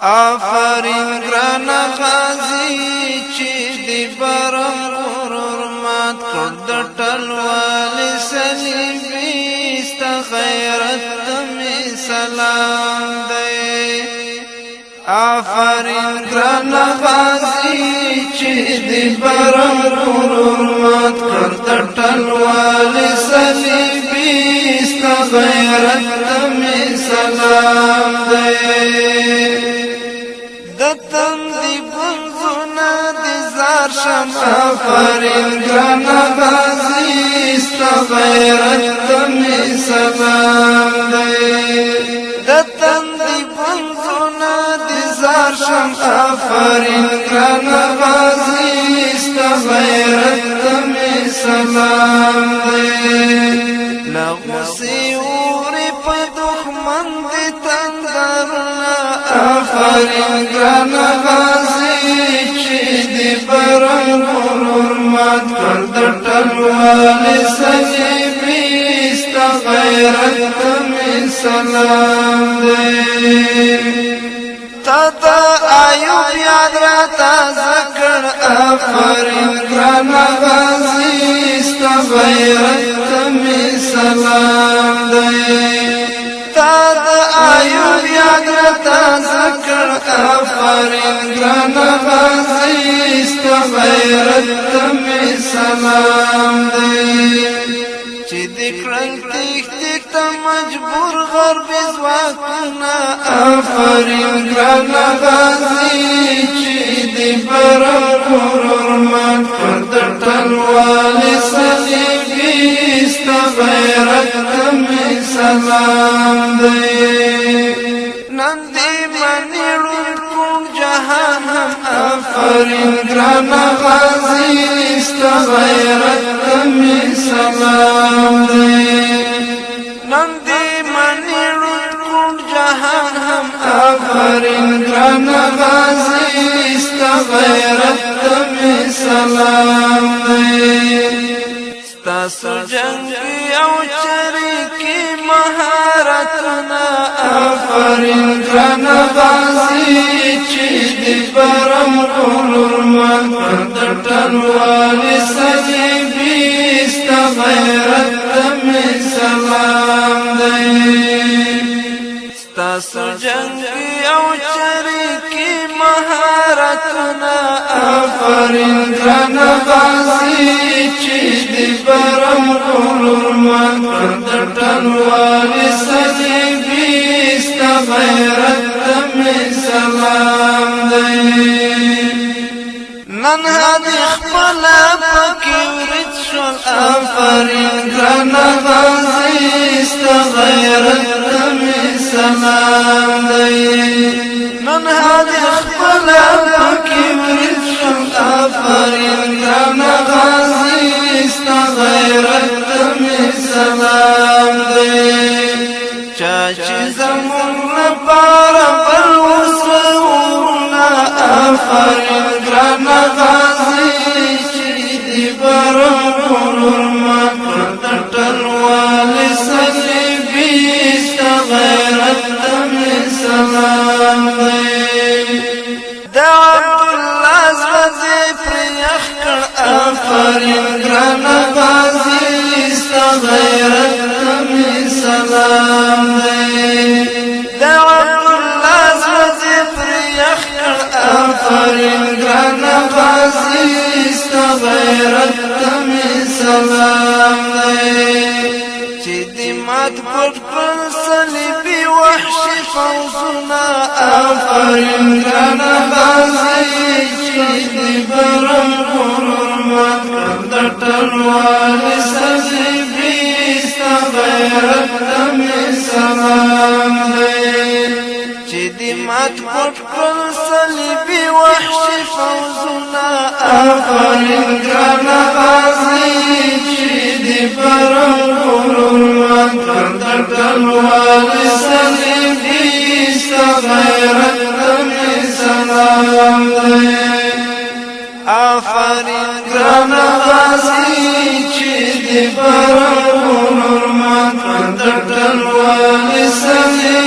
آفرین گران غازی چې دی برم غرور مات کړ د ټلوال صلیبی ستا غیرت می سلام دی آفرین گران غازی چې دی برم غرور مات کړ د ټلوال صلیبی ستا غیرت می سلام دی دتندی بنزونا دی زار شم آفرین گران غازی ستا غیرت می سلام دی دتندی بنزونا دی زار شم آفرین گران غازی ستا غیرت می سلام دی لغسی اوری پا دخمن دی تندرنا آفرین گران غازی چې دی برم غرور مات کړ د ټلوال صلیبی ستا غیرت می سلام دی تا دا ایوب یاد را تازه کړ آفرین گران غازی ستا غیرت می سلام دی تا دا ایوب یاد را تازه کړ آفرین گران غازی ستا غیرت می سلام دی چې دې کړل تېښتې ته مجبور غربي ځواکونه آفرین گران غازی چې دې برم غرور مات کړ د ټلوال صلیبي ستا غیرت می سلام دی نن دې منې ړوند کوم جهان هم آفرین گران غازی ستا غیرت می سلام دی نن دې منې ړوند کوم جهان هم آفرین گران غازی ستا غیرت می سلام دی ستاسو جنگی او چریکی مهارتنا آفرین گران غازی چې دی برم غرور مات کړ د ټلوال صلیبی ستا غیرت می سلام دی ستاسو جنگی او چریکی مهارتنا آفرین گران غازی چې دی برم غرور مات کړ د ټلوال صلیبی ستا غیرت می سلام دی نن هدي خپل پکې ورت شول آفرین گران غازی ستا غیرت می سلام دی نن هدي خپل پکې ورت شول آفرین گران غازی ستا غیرت می سلام دی چا چې زمون لپاره بل وسورنا آفرین گران غازی چې دی برم غرور مات کړ د ټلوال صلیبی ستا غیرت می سلام دی د عبدالله زړه پرې یخ کړ آفرین گران غازی ستا غیرت می سلام دی د عبدالله زړه پرې یخ کړ آفرین گران غازی ستا غیرت می سلام دی چې دې مات پټ کړ صلیبي وحشي فوزونه آفرین گران غازی چې دې برم غرور مات کړ د ټلوال صلیبي ستا غیرت می سلام دی چې دې مات پټ کړ صلیبي وحشي فوزونه آفرین گران غازی چې دې برم غرور مات کړ د ټلوال صلیبي ستا غیرت می سلام دی آفرین گران غازی چې دې برم غرور مات کړ د ټلوال صلیبي